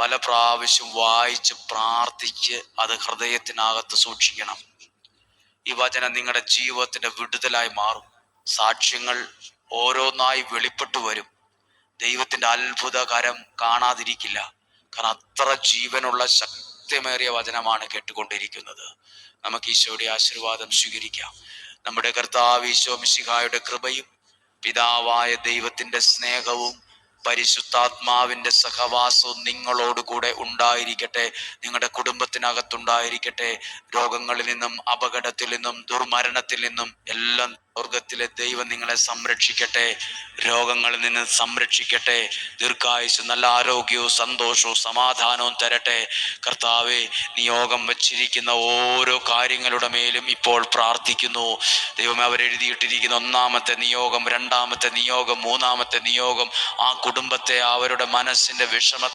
പല പ്രാവശ്യം വായിച്ച് പ്രാർത്ഥിച്ച് അത് ഹൃദയത്തിനകത്ത് സൂക്ഷിക്കണം. ഈ വചനം നിങ്ങളുടെ ജീവിതത്തിന്റെ വിടുതലായി മാറും. സാക്ഷ്യങ്ങൾ ഓരോന്നായി വെളിപ്പെട്ടു വരും. ദൈവത്തിന്റെ അത്ഭുതകരം കാണാതിരിക്കില്ല. കാരണം അത്ര ജീവനുള്ള ശക്തിമേറിയ വചനമാണ് കേട്ടുകൊണ്ടിരിക്കുന്നത്. നമുക്ക് ഈശോയുടെ ആശീർവാദം സ്വീകരിക്കാം. നമ്മുടെ കർത്താവ് ഈശോ മിശിഹായുടെ കൃപയും പിതാവായ ദൈവത്തിന്റെ സ്നേഹവും പരിശുദ്ധാത്മാവിന്റെ സഹവാസവും നിങ്ങളോടുകൂടെ ഉണ്ടായിരിക്കട്ടെ. നിങ്ങളുടെ കുടുംബത്തിനകത്തുണ്ടായിരിക്കട്ടെ. രോഗങ്ങളിൽ നിന്നും, അപകടത്തിൽ നിന്നും, ദുർമരണത്തിൽ നിന്നും എല്ലാം സ്വർഗത്തിലെ ദൈവം നിങ്ങളെ സംരക്ഷിക്കട്ടെ. രോഗങ്ങളിൽ നിന്ന് സംരക്ഷിക്കട്ടെ. ദീർഘായുസ്സും നല്ല ആരോഗ്യവും സന്തോഷവും സമാധാനവും തരട്ടെ. കർത്താവേ, നിയോഗം വച്ചിരിക്കുന്ന ഓരോ കാര്യങ്ങളുടെ മേലും ഇപ്പോൾ പ്രാർത്ഥിക്കുന്നു. ദൈവമേ, അവരെഴുതിയിട്ടിരിക്കുന്ന ഒന്നാമത്തെ നിയോഗം, രണ്ടാമത്തെ നിയോഗം, മൂന്നാമത്തെ നിയോഗം, ആ കുടുംബത്തെ അവരുടെ മനസ്സിന്റെ വിഷമ